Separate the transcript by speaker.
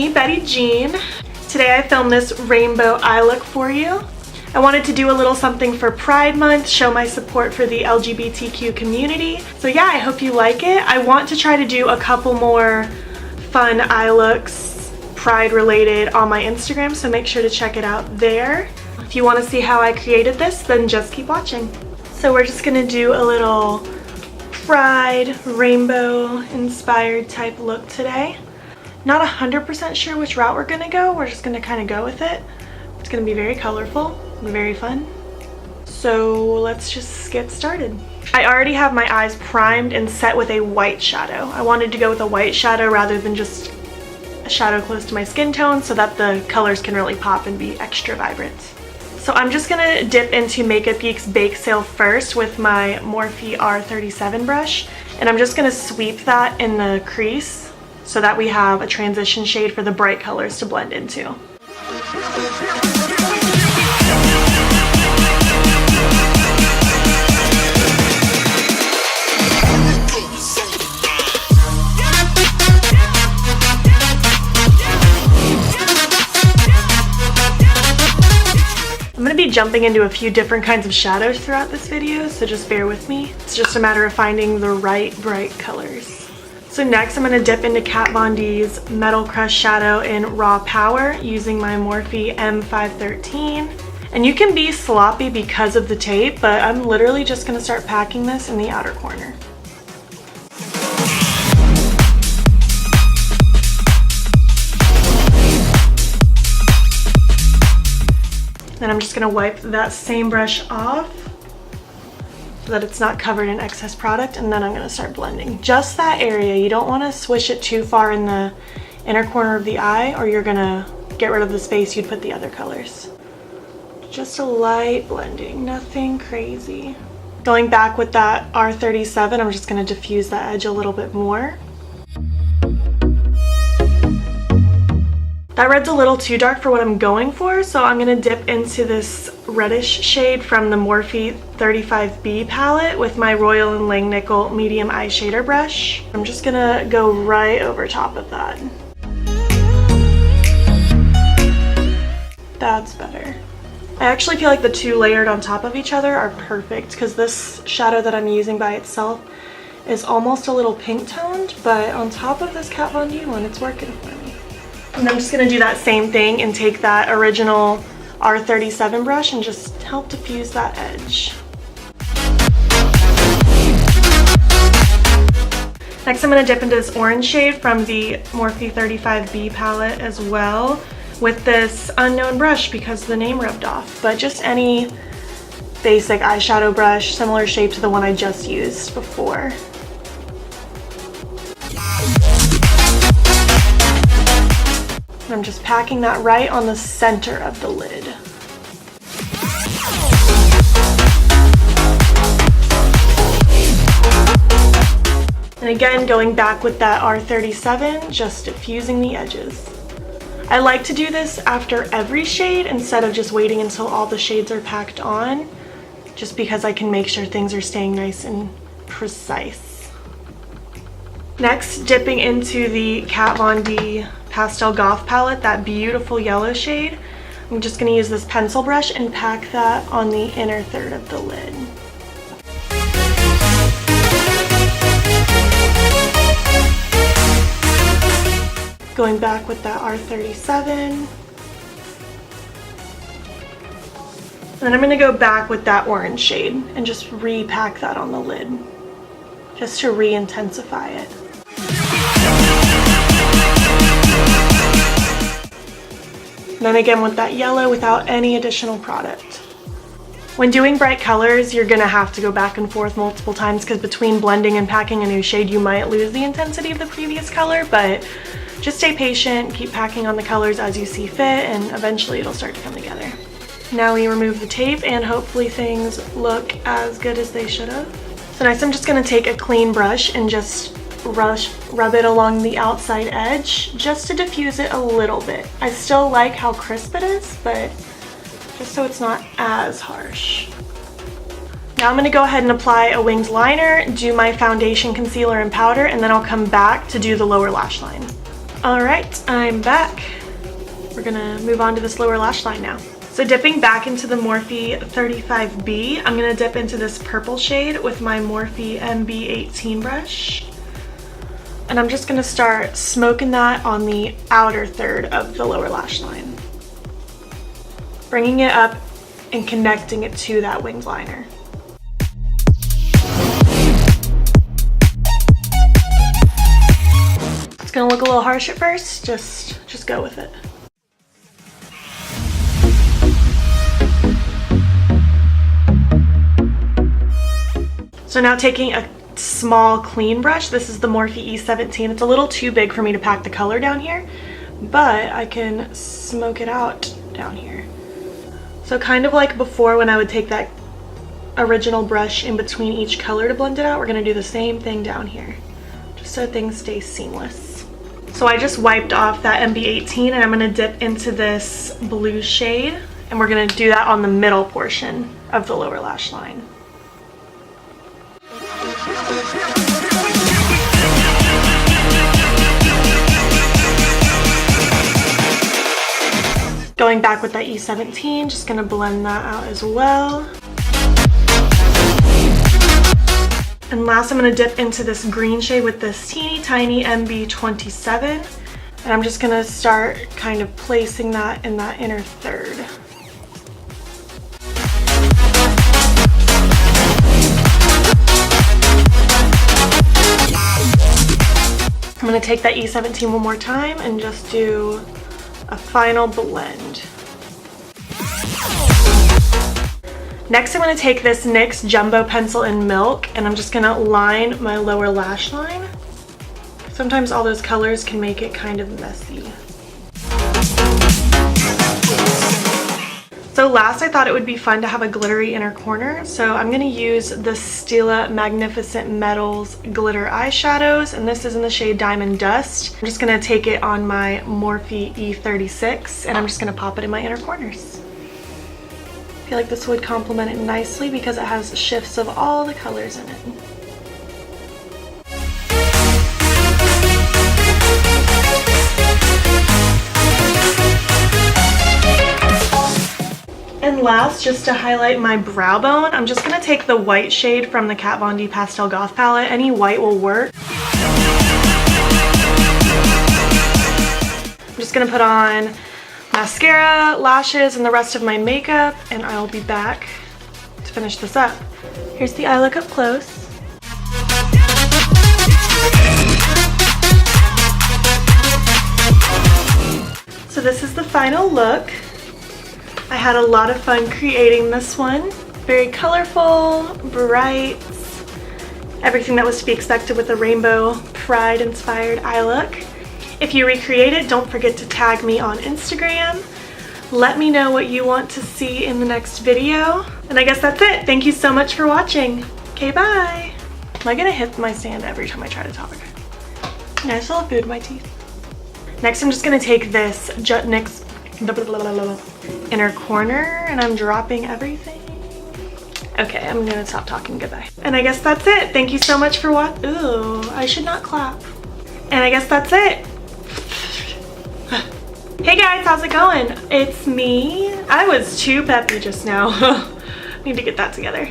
Speaker 1: me, Betty Jean. Today I filmed this rainbow eye look for you. I wanted to do a little something for Pride Month, show my support for the LGBTQ community. So yeah, I hope you like it. I want to try to do a couple more fun eye looks, Pride related, on my Instagram, so make sure to check it out there. If you want to see how I created this, then just keep watching. So we're just gonna do a little Pride rainbow inspired type look today. Not 100% sure which route we're gonna go. We're just gonna kind of go with it. It's gonna be very colorful and very fun. So let's just get started. I already have my eyes primed and set with a white shadow. I wanted to go with a white shadow rather than just a shadow close to my skin tone so that the colors can really pop and be extra vibrant. So I'm just gonna dip into Makeup Geek's Bake Sale first with my Morphe R37 brush, and I'm just gonna sweep that in the crease so that we have a transition shade for the bright colors to blend into. I'm going to be jumping into a few different kinds of shadows throughout this video, so just bear with me. It's just a matter of finding the right bright colors. So next I'm going to dip into Kat Von D's Metal Crush Shadow in Raw Power using my Morphe M513. And you can be sloppy because of the tape, but I'm literally just going to start packing this in the outer corner. Then I'm just going to wipe that same brush off so that it's not covered in excess product, and then I'm going to start blending. Just that area. You don't want to swish it too far in the inner corner of the eye, or you're going to get rid of the space you'd put the other colors. Just a light blending, nothing crazy. Going back with that R37, I'm just going to diffuse that edge a little bit more. That red's a little too dark for what I'm going for, so I'm going to dip into this reddish shade from the Morphe 35B palette with my Royal & Langnickel medium eye shader brush. I'm just going to go right over top of that. That's better. I actually feel like the two layered on top of each other are perfect because this shadow that I'm using by itself is almost a little pink toned, but on top of this Kat Von D one, it's working for me. And I'm just going to do that same thing and take that original R37 brush and just help diffuse that edge. Next I'm going to dip into this orange shade from the Morphe 35B palette as well with this unknown brush because the name rubbed off, but just any basic eyeshadow brush, similar shape to the one I just used before. I'm just packing that right on the center of the lid. And again, going back with that R37, just diffusing the edges. I like to do this after every shade instead of just waiting until all the shades are packed on, just because I can make sure things are staying nice and precise. Next, dipping into the Kat Von D Pastel Goth palette, that beautiful yellow shade. I'm just going to use this pencil brush and pack that on the inner third of the lid. Going back with that R37. And then I'm going to go back with that orange shade and just repack that on the lid, just to re-intensify it. And then again with that yellow without any additional product. When doing bright colors, you're gonna have to go back and forth multiple times because between blending and packing a new shade, you might lose the intensity of the previous color, but just stay patient, keep packing on the colors as you see fit, and eventually it'll start to come together. Now we remove the tape and hopefully things look as good as they should have. So next I'm just gonna take a clean brush and just rub it along the outside edge just to diffuse it a little bit. I still like how crisp it is, but just so it's not as harsh. Now I'm going to go ahead and apply a winged liner, do my foundation, concealer, and powder, and then I'll come back to do the lower lash line. Alright, I'm back. We're gonna move on to this lower lash line now. So dipping back into the Morphe 35B, I'm gonna dip into this purple shade with my Morphe M513 brush. And I'm just gonna start smoking that on the outer third of the lower lash line. Bringing it up and connecting it to that winged liner. It's gonna look a little harsh at first, just go with it. So now taking a small clean brush, this is the Morphe E17. It's a little too big for me to pack the color down here, but I can smoke it out down here. So kind of like before when I would take that original brush in between each color to blend it out, we're gonna do the same thing down here, just so things stay seamless. So I just wiped off that MB18 and I'm gonna dip into this blue shade, and we're gonna do that on the middle portion of the lower lash line. Going back with that E17, just gonna blend that out as well. And last, I'm gonna dip into this green shade with this teeny tiny MB27. And I'm just gonna start kind of placing that in that inner third. I'm gonna take that E17 one more time and just do a final blend. Next, I'm going to take this NYX Jumbo Pencil in Milk, and I'm just going to line my lower lash line. Sometimes all those colors can make it kind of messy. So last, I thought it would be fun to have a glittery inner corner, so I'm going to use the Stila Magnificent Metals Glitter Eyeshadows, and this is in the shade Diamond Dust. I'm just going to take it on my Morphe E36, and I'm just going to pop it in my inner corners. I feel like this would complement it nicely because it has shifts of all the colors in it. And last, just to highlight my brow bone, I'm just going to take the white shade from the Kat Von D Pastel Goth palette. Any white will work. I'm just going to put on mascara, lashes, and the rest of my makeup, and I'll be back to finish this up. Here's the eye look up close. So this is the final look. I had a lot of fun creating this one. Very colorful, bright, everything that was to be expected with a rainbow pride inspired eye look. If you recreate it, don't forget to tag me on Instagram. Let me know what you want to see in the next video. And I guess that's it. Thank you so much for watching. Okay, bye. Am I gonna hit my stand every time I try to talk? And I still have food in my teeth. Next, I'm just gonna take this NYX inner corner, and I'm dropping everything. Okay, I'm gonna stop talking. Goodbye. And I guess that's it. Thank you so much for watching. Ooh, I should not clap. And I guess that's it. Hey guys, how's it going? It's me. I was too peppy just now. Need to get that together.